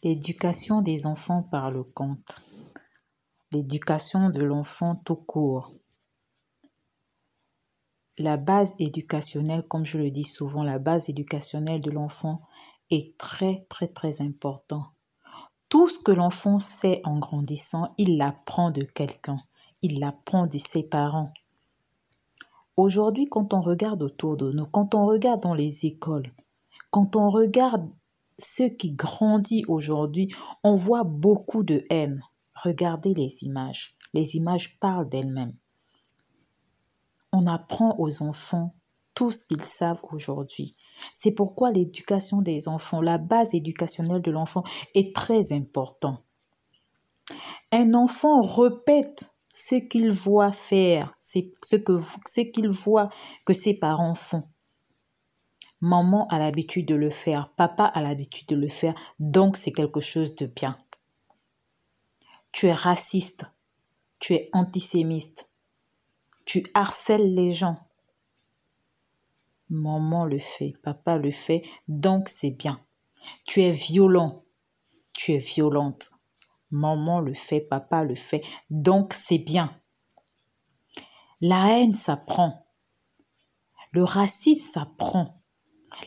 L'éducation des enfants par le conte. L'éducation de l'enfant tout court. La base éducationnelle, comme je le dis souvent, la base éducationnelle de l'enfant est très important. Tout ce que l'enfant sait en grandissant, il l'apprend de quelqu'un. Il l'apprend de ses parents. Aujourd'hui, quand on regarde autour de nous, quand on regarde dans les écoles, quand on regarde ceux qui grandissent aujourd'hui, on voit beaucoup de haine. Regardez les images. Les images parlent d'elles-mêmes. On apprend aux enfants tout ce qu'ils savent aujourd'hui. C'est pourquoi l'éducation des enfants, la base éducationnelle de l'enfant est très importante. Un enfant répète ce qu'il voit faire, ce qu'il voit que ses parents font. Maman a l'habitude de le faire, papa a l'habitude de le faire, donc c'est quelque chose de bien. Tu es raciste, tu es antisémite, tu harcèles les gens. Maman le fait, papa le fait, donc c'est bien. Tu es violent, tu es violente. Maman le fait, papa le fait, donc c'est bien. La haine s'apprend. Le racisme s'apprend.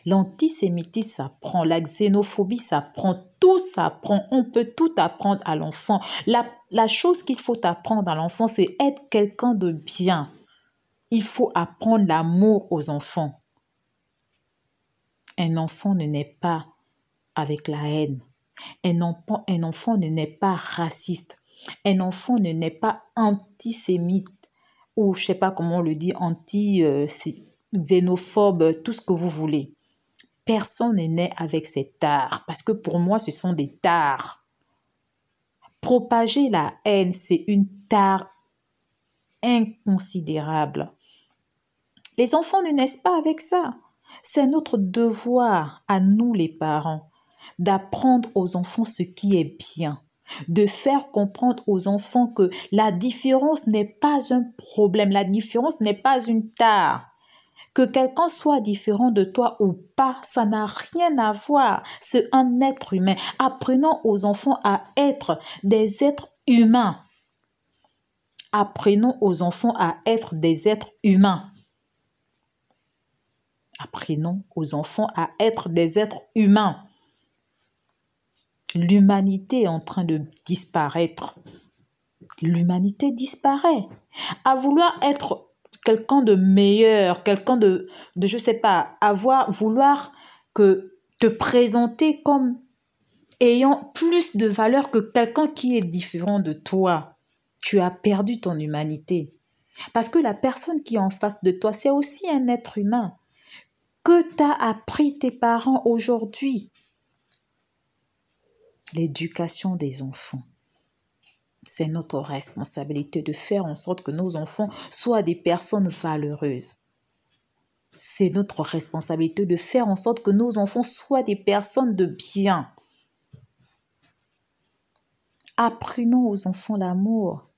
L'antisémitisme s'apprend, la xénophobie s'apprend, tout s'apprend, on peut tout apprendre à l'enfant. La chose qu'il faut apprendre à l'enfant, c'est être quelqu'un de bien. Il faut apprendre l'amour aux enfants. Un enfant ne naît pas avec la haine. Un enfant ne naît pas raciste. Un enfant ne naît pas antisémite ou je sais pas comment on le dit, xénophobe, tout ce que vous voulez. Personne n'est né avec ces tares, parce que pour moi, ce sont des tares. Propager la haine, c'est une tare inconsidérable. Les enfants ne naissent pas avec ça. C'est notre devoir, à nous les parents, d'apprendre aux enfants ce qui est bien, de faire comprendre aux enfants que la différence n'est pas un problème, la différence n'est pas une tare. Que quelqu'un soit différent de toi ou pas, ça n'a rien à voir. C'est un être humain. Apprenons aux enfants à être des êtres humains. Apprenons aux enfants à être des êtres humains. Apprenons aux enfants à être des êtres humains. L'humanité est en train de disparaître. L'humanité disparaît. À vouloir être quelqu'un de meilleur, quelqu'un de je sais pas, vouloir que te présenter comme ayant plus de valeur que quelqu'un qui est différent de toi. Tu as perdu ton humanité. Parce que la personne qui est en face de toi, c'est aussi un être humain. Que t'as appris tes parents aujourd'hui? L'éducation des enfants. C'est notre responsabilité de faire en sorte que nos enfants soient des personnes valeureuses. C'est notre responsabilité de faire en sorte que nos enfants soient des personnes de bien. Apprenons aux enfants l'amour.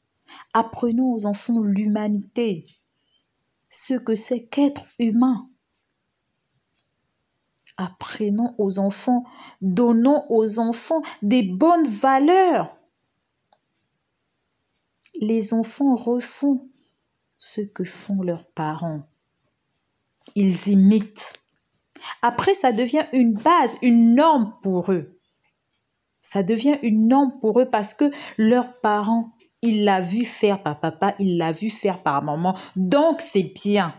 Apprenons aux enfants l'humanité. Ce que c'est qu'être humain. Apprenons aux enfants, donnons aux enfants des bonnes valeurs. Les enfants refont ce que font leurs parents. Ils imitent. Après, ça devient une base, une norme pour eux. Ça devient une norme pour eux parce que leurs parents, ils l'ont vu faire par papa, ils l'ont vu faire par maman. Donc, c'est bien.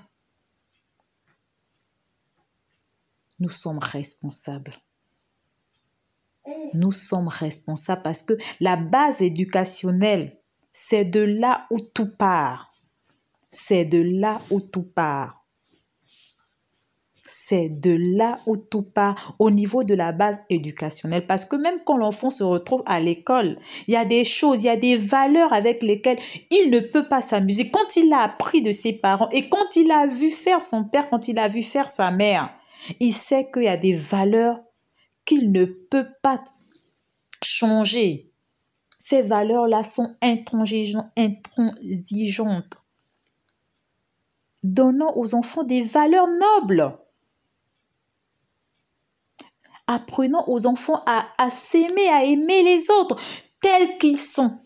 Nous sommes responsables. Nous sommes responsables parce que la base éducationnelle, c'est de là où tout part. C'est de là où tout part. C'est de là où tout part au niveau de la base éducationnelle. Parce que même quand l'enfant se retrouve à l'école, il y a des choses, il y a des valeurs avec lesquelles il ne peut pas s'amuser. Quand il a appris de ses parents et quand il a vu faire son père, quand il a vu faire sa mère, il sait qu'il y a des valeurs qu'il ne peut pas changer. Ces valeurs-là sont intransigeantes. Donnons aux enfants des valeurs nobles. Apprenons aux enfants à s'aimer, à aimer les autres tels qu'ils sont.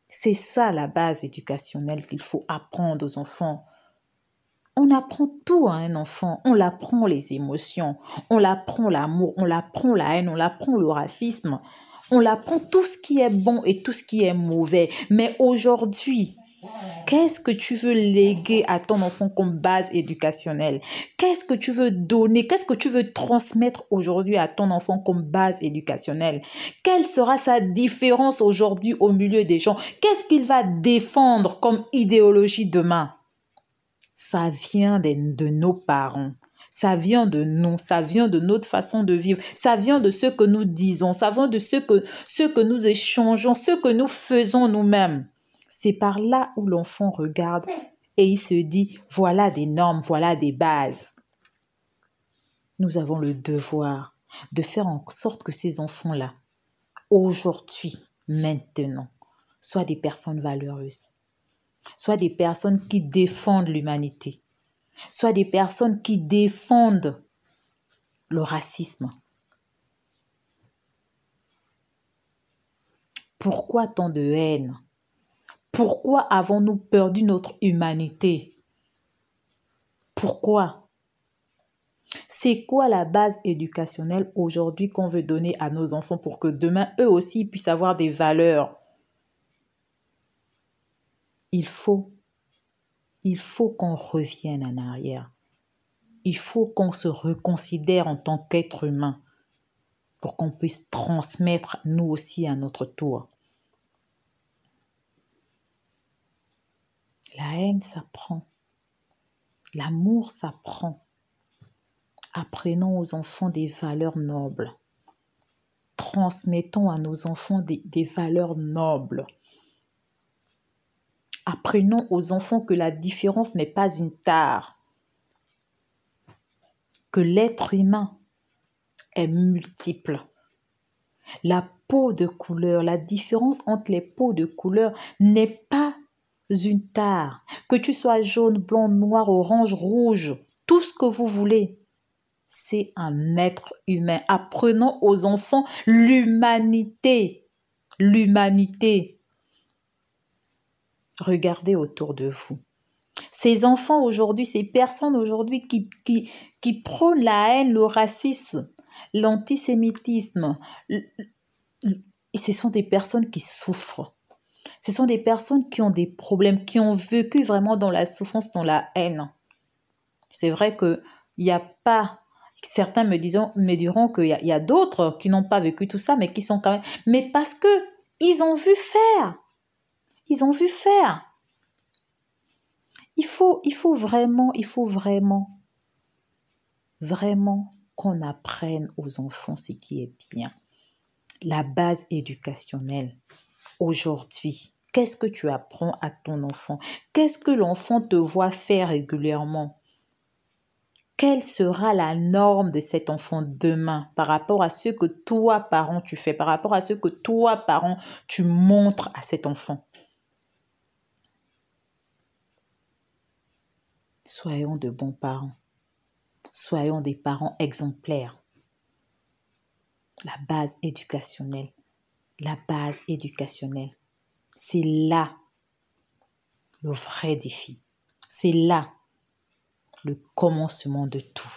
C'est ça la base éducationnelle qu'il faut apprendre aux enfants. On apprend tout à un enfant. On l'apprend les émotions, on l'apprend l'amour, on l'apprend la haine, on l'apprend le racisme. On l'apprend tout ce qui est bon et tout ce qui est mauvais. Mais aujourd'hui, qu'est-ce que tu veux léguer à ton enfant comme base éducationnelle? Qu'est-ce que tu veux donner? Qu'est-ce que tu veux transmettre aujourd'hui à ton enfant comme base éducationnelle? Quelle sera sa différence aujourd'hui au milieu des gens? Qu'est-ce qu'il va défendre comme idéologie demain? Ça vient de nos parents. Ça vient de nous, ça vient de notre façon de vivre, ça vient de ce que nous disons, ça vient de ce que nous échangeons, ce que nous faisons nous-mêmes. C'est par là où l'enfant regarde et il se dit, voilà des normes, voilà des bases. Nous avons le devoir de faire en sorte que ces enfants-là, aujourd'hui, maintenant, soient des personnes valeureuses, soient des personnes qui défendent l'humanité, soient des personnes qui défendent le racisme. Pourquoi tant de haine? Pourquoi avons-nous perdu notre humanité? Pourquoi? C'est quoi la base éducationnelle aujourd'hui qu'on veut donner à nos enfants pour que demain, eux aussi, puissent avoir des valeurs? Il faut qu'on revienne en arrière. Il faut qu'on se reconsidère en tant qu'être humain pour qu'on puisse transmettre nous aussi à notre tour. La haine s'apprend. L'amour s'apprend. Apprenons aux enfants des valeurs nobles. Transmettons à nos enfants des valeurs nobles. Apprenons aux enfants que la différence n'est pas une tare. Que l'être humain est multiple. La peau de couleur, la différence entre les peaux de couleur n'est pas une tare. Que tu sois jaune, blanc, noir, orange, rouge, tout ce que vous voulez. C'est un être humain. Apprenons aux enfants l'humanité. L'humanité. Regardez autour de vous. Ces enfants aujourd'hui, ces personnes aujourd'hui qui prônent la haine, le racisme, l'antisémitisme, ce sont des personnes qui souffrent. Ce sont des personnes qui ont des problèmes, qui ont vécu vraiment dans la souffrance, dans la haine. C'est vrai qu'il n'y a pas... Certains me diront qu'il y a d'autres qui n'ont pas vécu tout ça, mais qui sont quand même... Mais parce que ils ont vu faire. Ils ont vu faire. Il faut vraiment qu'on apprenne aux enfants ce qui est bien. La base éducationnelle. Aujourd'hui, qu'est-ce que tu apprends à ton enfant? Qu'est-ce que l'enfant te voit faire régulièrement? Quelle sera la norme de cet enfant demain par rapport à ce que toi, parent, tu fais, par rapport à ce que toi, parent, tu montres à cet enfant? Soyons de bons parents. Soyons des parents exemplaires. La base éducationnelle. La base éducationnelle. C'est là le vrai défi. C'est là le commencement de tout.